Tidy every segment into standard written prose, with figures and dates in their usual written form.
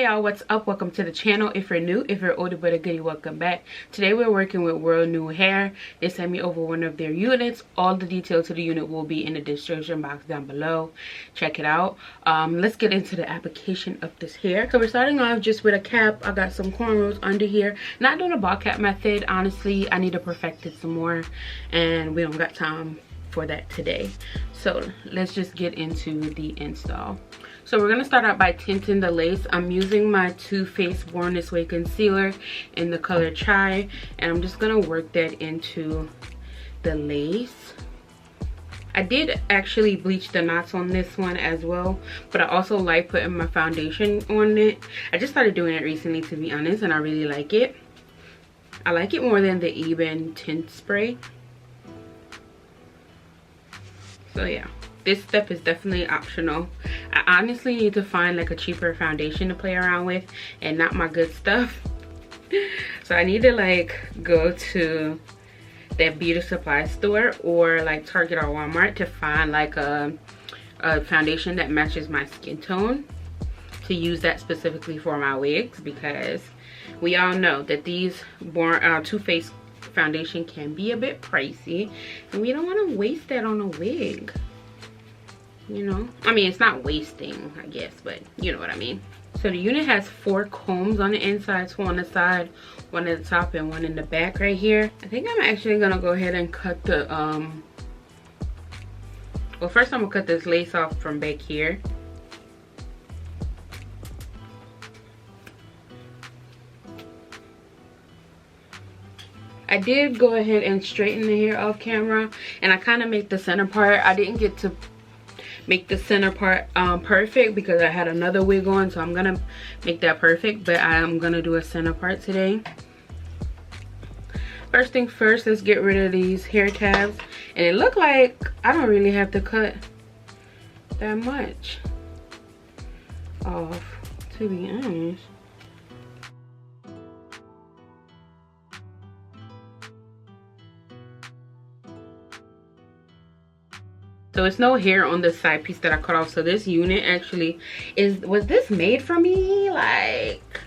Hey y'all, what's up? Welcome to the channel. If you're new, if you're older but a goodie, welcome back. Today we're working with WorldNewHair. They sent me over one of their units. All the details to the unit will be in the description box down below. Check it out. Let's get into the application of this hair. So we're starting off just with a cap. I got some cornrows under here. Not doing a ball cap method. Honestly, I need to perfect it some more and we don't got time for that today. So let's just get into the install. So we're going to start out by tinting the lace. I'm using my Too Faced Born This Way concealer in the color Chai, and I'm just going to work that into the lace. I did actually bleach the knots on this one as well, but I also like putting my foundation on it. I just started doing it recently, to be honest, and I really like it. I like it more than the Ebin tint spray. So yeah, this step is definitely optional. I honestly need to find like a cheaper foundation to play around with and not my good stuff. So I need to like go to that beauty supply store or like Target or Walmart to find like a foundation that matches my skin tone, to use that specifically for my wigs, because we all know that these Too Faced foundation can be a bit pricey and we don't want to waste that on a wig, you know. I mean, it's not wasting, I guess, but you know what I mean. So the unit has 4 combs on the inside, 2 on the side, 1 at the top and 1 in the back right here. I think I'm actually gonna go ahead and cut the well, first I'm gonna cut this lace off from back here. I did go ahead and straighten the hair off camera, and I kind of make the center part. I didn't get to make the center part perfect because I had another wig on, so I'm gonna make that perfect, but I'm gonna do a center part today. First thing first, let's get rid of these hair tabs, and it looked like I don't really have to cut that much off, to be honest. So it's no hair on the side piece that I cut off. So this unit actually was this made for me? Like,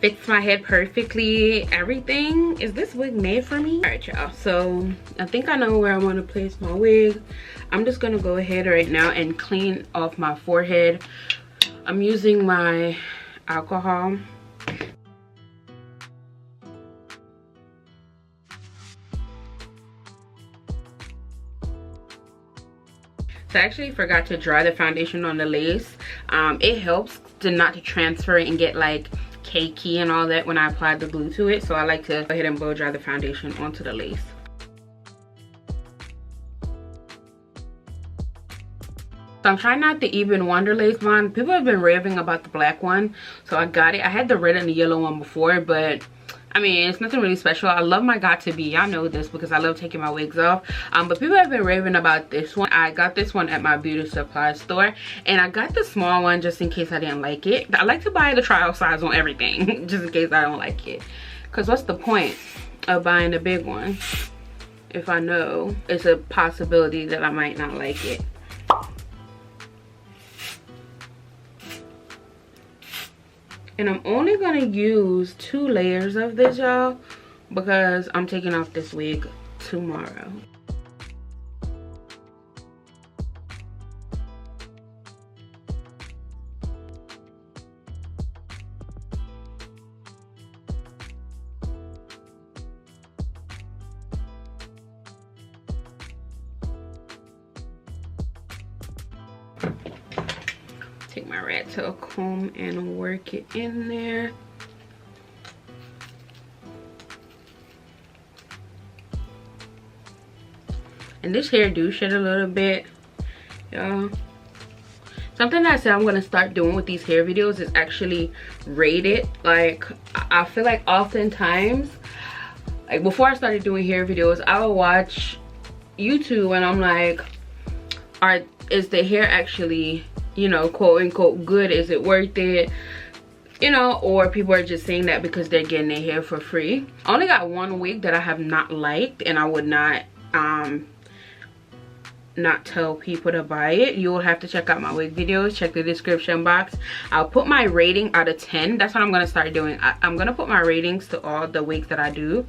fits my head perfectly, everything. Is this wig made for me? All right, y'all, so I think I know where I want to place my wig. I'm just gonna go ahead right now and clean off my forehead. I'm using my alcohol. So I actually forgot to dry the foundation on the lace. It helps to not to transfer and get like cakey and all that when I apply the glue to it. So I like to go ahead and blow dry the foundation onto the lace. So I'm trying out the Ebin Wonder lace one. People have been raving about the black one, so I got it. I had the red and the yellow one before, but I mean, it's nothing really special. I love my Got To Be. Y'all know this because I love taking my wigs off. But people have been raving about this one. I got this one at my beauty supply store. And I got the small one just in case I didn't like it. I like to buy the trial size on everything just in case I don't like it. Because what's the point of buying the big one if I know it's a possibility that I might not like it? And I'm only gonna use 2 layers of this, y'all, because I'm taking off this wig tomorrow. Take my rat tail comb and work it in there. And this hair do shed a little bit, y'all. Something I said I'm gonna start doing with these hair videos is actually rate it. Like, I feel like oftentimes, like before I started doing hair videos, I would watch YouTube and I'm like, is the hair actually, you know, quote unquote good? Is it worth it? You know, or people are just saying that because they're getting their hair for free. I only got 1 wig that I have not liked, and I would not not tell people to buy it, you will have to check out my wig videos. Check the description box. I'll put my rating out of 10. That's what I'm gonna start doing. I'm gonna put my ratings to all the wigs that I do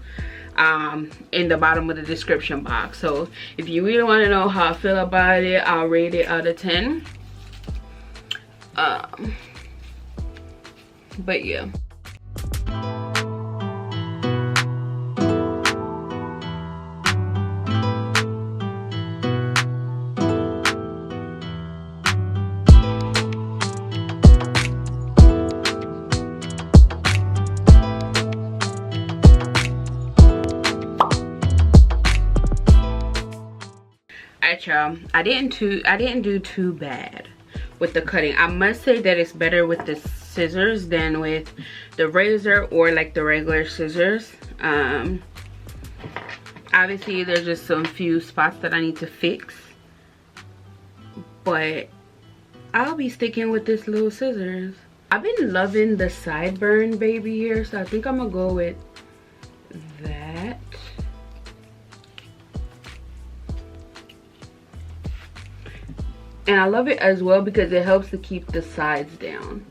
in the bottom of the description box. So if you really want to know how I feel about it, I'll rate it out of 10. But yeah. Alright y'all, I didn't do too bad with the cutting. I must say that it's better with the scissors than with the razor or like the regular scissors. Obviously there's just some few spots that I need to fix, but I'll be sticking with this little scissors. I've been loving the sideburn baby hair, so I think I'm gonna go with that. And I love it as well because it helps to keep the sides down.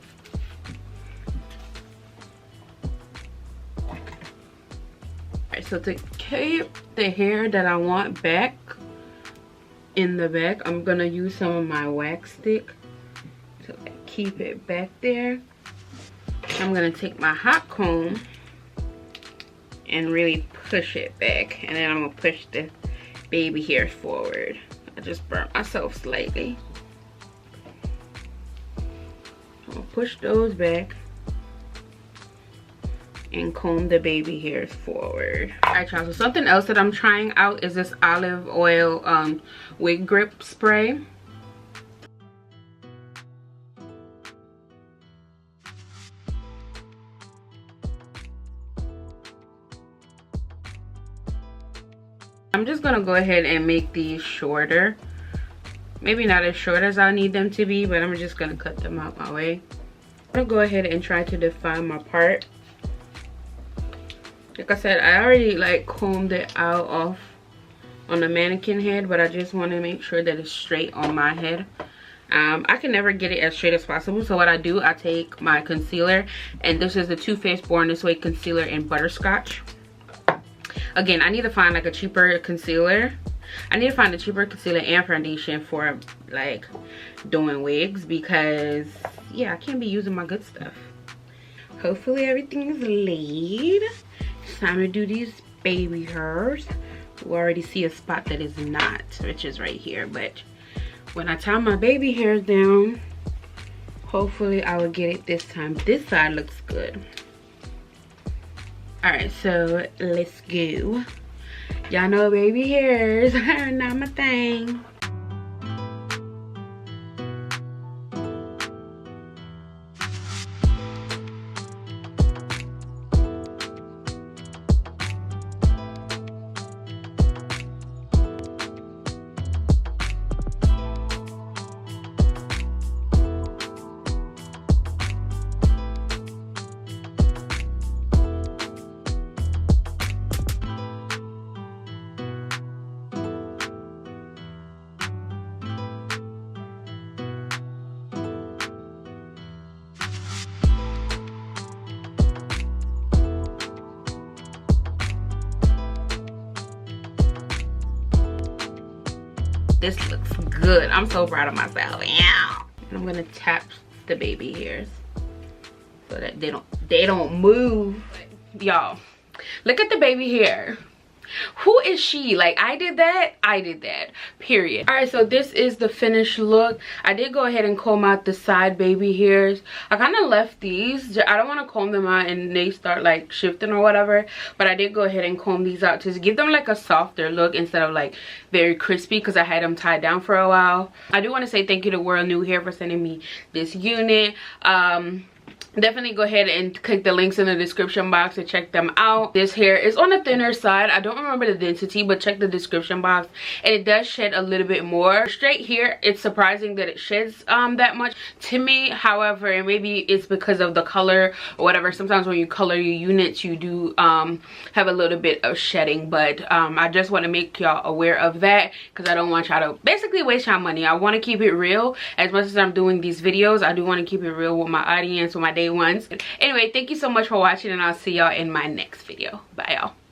Alright, so to keep the hair that I want back in the back, I'm gonna use some of my wax stick to keep it back there. I'm gonna take my hot comb and really push it back, and then I'm gonna push the baby hair forward. I just burnt myself slightly. I'll push those back and comb the baby hairs forward. Alright y'all, so something else that I'm trying out is this olive oil wig grip spray. I'm just gonna go ahead and make these shorter. Maybe not as short as I need them to be, but I'm just gonna cut them out my way. I'm gonna go ahead and try to define my part. Like I said, I already like combed it out off on the mannequin head, but I just want to make sure that it's straight on my head. I can never get it as straight as possible, so what I do, I take my concealer, and this is the Too Faced Born This Way concealer in butterscotch. Again, I need to find like a cheaper concealer. I need to find a cheaper concealer and foundation for like doing wigs, because yeah, I can't be using my good stuff. Hopefully everything is laid. It's time to do these baby hairs. You already see a spot that is not, which is right here, but when I tie my baby hairs down, hopefully I will get it this time. This side looks good. Alright, so let's go. Y'all know baby hairs are not my thing. This looks good. I'm so proud of myself. Yeah. And I'm gonna tap the baby hairs so that they don't move. Y'all, look at the baby hair. Who is she? Like, I did that, period. All right, so this is the finished look. I did go ahead and comb out the side baby hairs. I kind of left these. I don't want to comb them out and they start like shifting or whatever, but I did go ahead and comb these out to give them like a softer look instead of like very crispy, because I had them tied down for a while. I do want to say thank you to WorldNewHair for sending me this unit. definitely go ahead and click the links in the description box to check them out. This hair is on the thinner side. I don't remember the density, but check the description box, and it does shed a little bit more. Straight here, it's surprising that it sheds that much to me. However, and maybe it's because of the color or whatever, sometimes when you color your units you do have a little bit of shedding, but I just want to make y'all aware of that because I don't want y'all to basically waste your money. I want to keep it real. As much as I'm doing these videos, I do want to keep it real with my audience, with my day ones. Anyway, thank you so much for watching, and I'll see y'all in my next video. Bye, y'all.